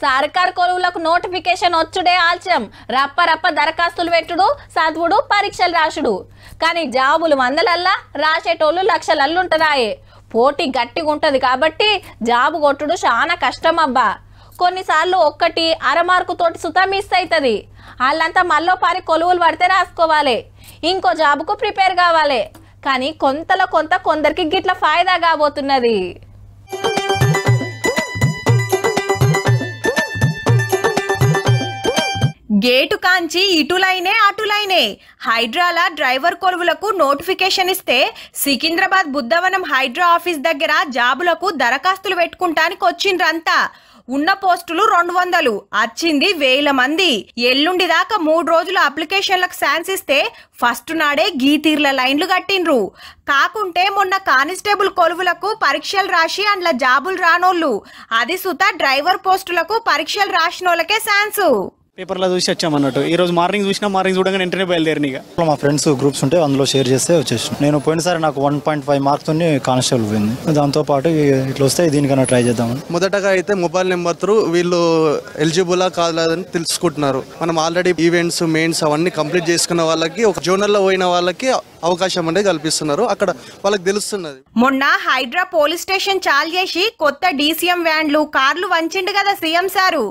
సర్కార్ కొలువులకు నోటిఫికేషన్ వచ్చుడే ఆల్చం. రప్ప రప్ప దరఖాస్తులు పెట్టుడు, చదువుడు, పరీక్షలు రాసుడు. కానీ జాబులు వందలల్లా, రాసేటోళ్ళు లక్షలల్లుంటదాయే. పోటీ గట్టిగా ఉంటది కాబట్టి జాబు కొట్టుడు చాలా కష్టం అబ్బా. కొన్నిసార్లు ఒక్కటి అరమార్కుతోటి సుతా మిస్ అవుతుంది. వాళ్ళంతా మళ్ళీ పారి కొలువులు పడితే రాసుకోవాలి, ఇంకో జాబుకు ప్రిపేర్ కావాలి. కానీ కొంతలో కొందరికి గిట్ల ఫాయిదా కాబోతున్నది. గేటు కాంచి ఇటులైనే అటులైనే హైడ్రాల డ్రైవర్ కొలువులకు నోటిఫికేషన్ ఇస్తే సికింద్రాబాద్ బుద్ధవనం హైడ్రా ఆఫీస్ దగ్గర జాబులకు దరఖాస్తులు పెట్టుకుంటానికి వచ్చిండ్రంతా. ఉన్న పోస్టులు 200, వచ్చింది 1000 మంది. ఎల్లుండి దాకా 3 రోజులు అప్లికేషన్లకు ఛాన్స్ ఇస్తే ఫస్ట్ నాడే గీతీర్ల లైన్లు కట్టిండ్రు. కాకుంటే మొన్న కానిస్టేబుల్ కొలువులకు పరీక్షలు రాసి అందులో జాబులు రానోళ్ళు, అది సుత డ్రైవర్ పోస్టులకు పరీక్షలు రాసినోళ్ళకే ఛాన్సు. పేపర్లో చూసి వచ్చామన్నట్టు. ఈ రోజు మార్నింగ్ చూడగానే వెంటనే బయలుదేరిన. మా ఫ్రెండ్స్ గ్రూప్స్ ఉంటే అందులో షేర్ చేస్తే వచ్చేసి నేను పోయినసారి నాకు 1.5 మార్క్స్ కానిస్టేబుల్ పోయింది. దాంతో పాటు ఇట్లా వస్తే దీనికన్నా ట్రై చేద్దామని. మొదటగా అయితే మొబైల్ నెంబర్ త్రూ వీళ్ళు ఎలిజిబులా కాదని తెలుసుకుంటున్నారు. మనం ఆల్రెడీ ఈవెంట్స్ మెయిన్స్ అవన్నీ కంప్లీట్ చేసుకున్న వాళ్ళకి, ఒక జోనల్లో పోయిన వాళ్ళకి అవకాశం అనేది కల్పిస్తున్నారు. అక్కడ వాళ్ళకి తెలుస్తున్నది. మొన్న హైడ్రా పోలీస్ స్టేషన్ చాలు చేసి కొత్త డీసీఎం వ్యాన్లు, కార్లు వంచిండు కదా సీఎం సారు.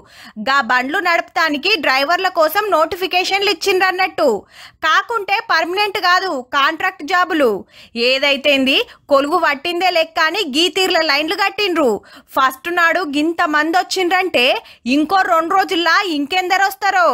గా బండ్లు నడపడానికి డ్రైవర్ల కోసం నోటిఫికేషన్లు ఇచ్చిండ్రన్నట్టు. కాకుంటే పర్మనెంట్ కాదు, కాంట్రాక్ట్ జాబులు. ఏదైతేంది కొలువు పట్టిందే లెక్క అని గీతీర్ల లైన్లు కట్టిండ్రు. ఫస్ట్ నాడు గింత మంది వచ్చిండ్రంటే ఇంకో 2 రోజుల్లో ఇంకెందరు వస్తారో.